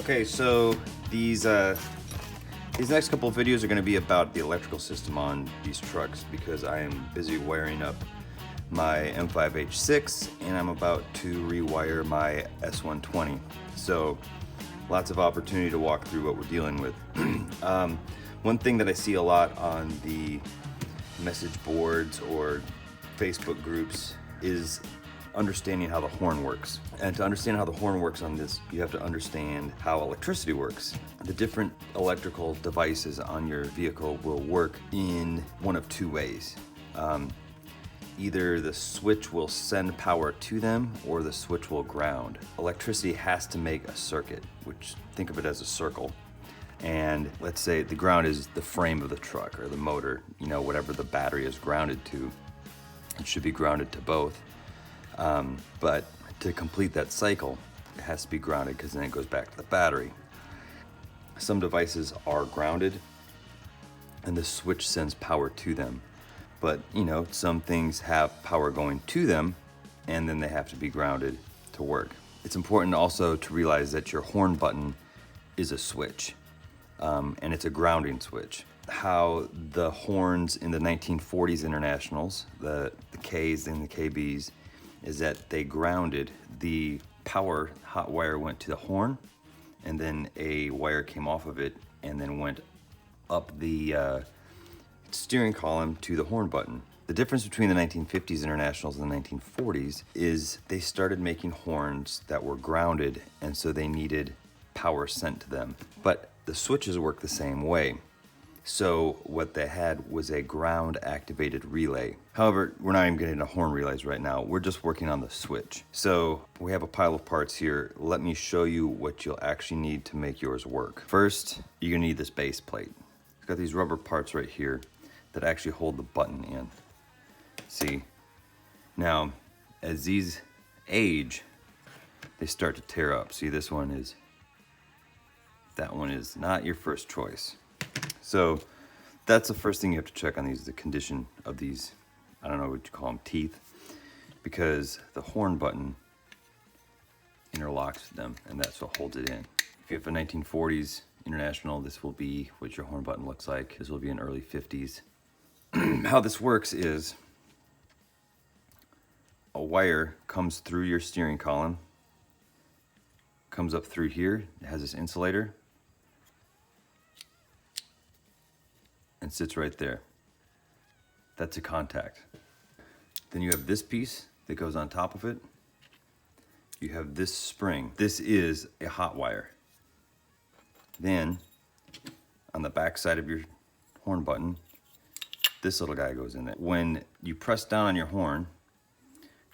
Okay, so these next couple of videos are going to be about the electrical system on these trucks because I am busy wiring up my M5H6 and I'm about to rewire my S120. So lots of opportunity to walk through what we're dealing with. One thing that I see a lot on the message boards or Facebook groups is understanding how the horn works. And to understand how the horn works on this, you have to understand how electricity works. The different electrical devices on your vehicle will work in one of two ways. Either the switch will send power to them or the switch will ground. Electricity has to make a circuit, which think of it as a circle. And let's say the ground is the frame of the truck or the motor, whatever the battery is grounded to. It should be grounded to both. But to complete that cycle, it has to be grounded because then it goes back to the battery. Some devices are grounded and the switch sends power to them. But, some things have power going to them and then they have to be grounded to work. It's important also to realize that your horn button is a switch, and it's a grounding switch. How the horns in the 1940s internationals, the Ks and the KBs, is that they grounded the power. Hot wire went to the horn and then a wire came off of it and then went up the steering column to the horn button. The difference between the 1950s internationals and the 1940s is they started making horns that were grounded, and so they needed power sent to them. But the switches work the same way. So what they had was a ground activated relay. However, we're not even getting into horn relays right now. We're just working on the switch. So we have a pile of parts here. Let me show you what you'll actually need to make yours work. First, you're gonna need this base plate. It's got these rubber parts right here that actually hold the button in. See? Now, as these age, they start to tear up. See, that one is not your first choice. So that's the first thing you have to check on these, the condition of these, I don't know what you call them, teeth, because the horn button interlocks with them and that's what holds it in. If you have a 1940s International, this will be what your horn button looks like. This will be an early 50s. How this works is a wire comes through your steering column, comes up through here, it has this insulator, and sits right there. That's a contact. Then you have this piece that goes on top of it. You have this spring. This is a hot wire. Then on the back side of your horn button, this little guy goes in there. When you press down on your horn,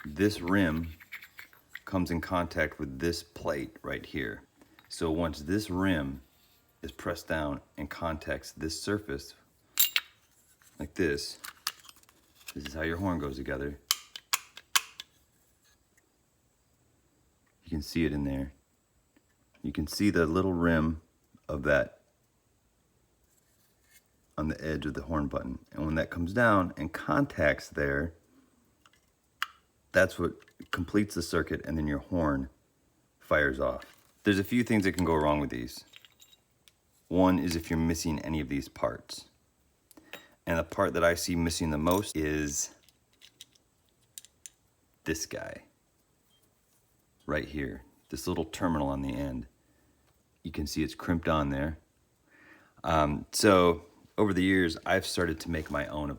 this rim comes in contact with this plate right here. So once this rim is pressed down and contacts this surface, like this is how your horn goes together. You can see it in there. You can see the little rim of that on the edge of the horn button. And when that comes down and contacts there, that's what completes the circuit, and then your horn fires off. There's a few things that can go wrong with these. One is if you're missing any of these parts. And the part that I see missing the most is this guy right here, this little terminal on the end. You can see it's crimped on there. So over the years, I've started to make my own,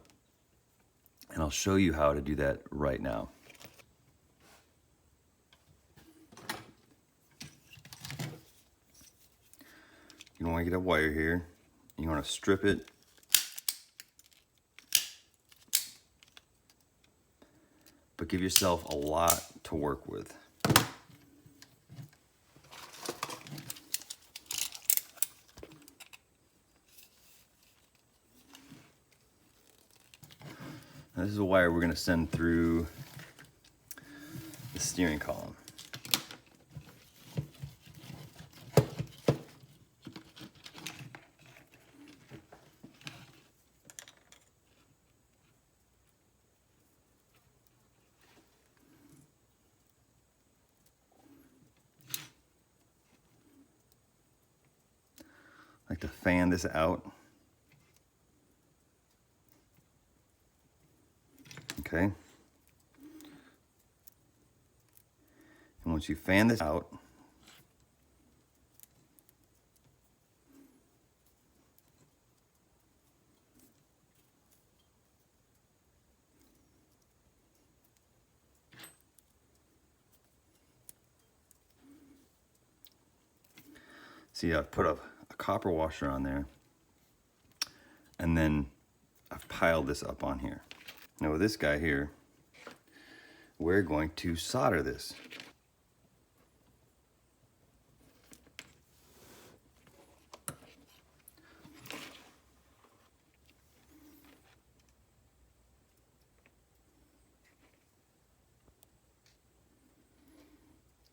and I'll show you how to do that right now. You want to get a wire here, you want to strip it, but give yourself a lot to work with. Now, this is a wire we're going to send through the steering column. have to fan this out. Okay. And once you fan this out, see, I've put a copper washer on there, and then I've piled this up on here. Now with this guy here, we're going to solder this.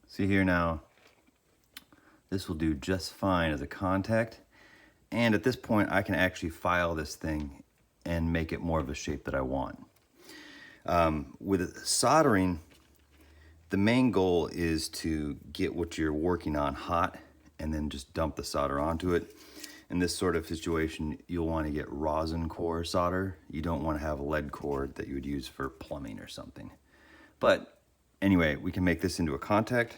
See here now, this will do just fine as a contact. And at this point, I can actually file this thing and make it more of a shape that I want. With soldering, the main goal is to get what you're working on hot and then just dump the solder onto it. In this sort of situation, you'll want to get rosin core solder. You don't want to have lead core that you would use for plumbing or something. But anyway, we can make this into a contact.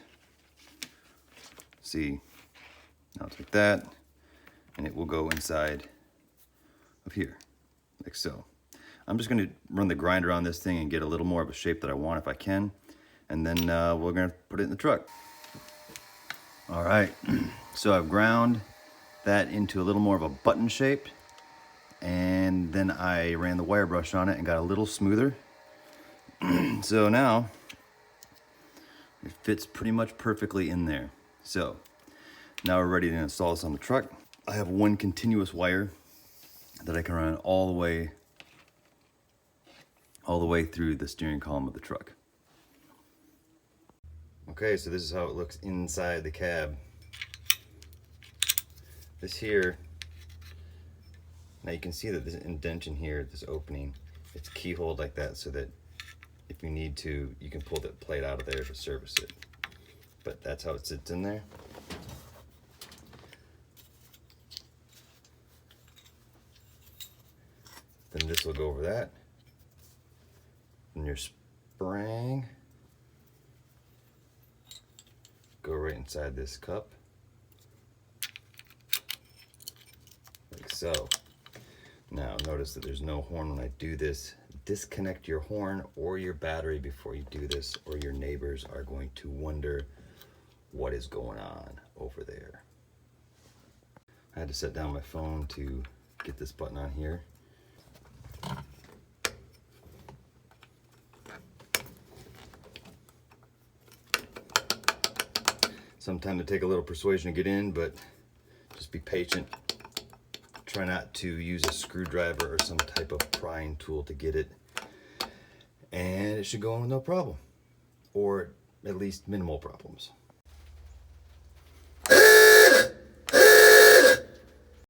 See, now it's like that, and it will go inside of here, like so. I'm just going to run the grinder on this thing and get a little more of a shape that I want if I can, and then we're going to put it in the truck. All right, so I've ground that into a little more of a button shape, and then I ran the wire brush on it and got a little smoother. So now it fits pretty much perfectly in there. So now we're ready to install this on the truck. I have one continuous wire that I can run all the way through the steering column of the truck. Okay, so this is how it looks inside the cab. This here, now you can see that this indentation here, this opening, it's keyholed like that so that if you need to, you can pull the plate out of there to service it. But that's how it sits in there. Then this will go over that. And your spring go right inside this cup, like so. Now notice that there's no horn when I do this. Disconnect your horn or your battery before you do this, or your neighbors are going to wonder what is going on over there. I had to set down my phone to get this button on here. Sometimes it takes a little persuasion to get in, but just be patient. Try not to use a screwdriver or some type of prying tool to get it, and it should go in with no problem, or at least minimal problems.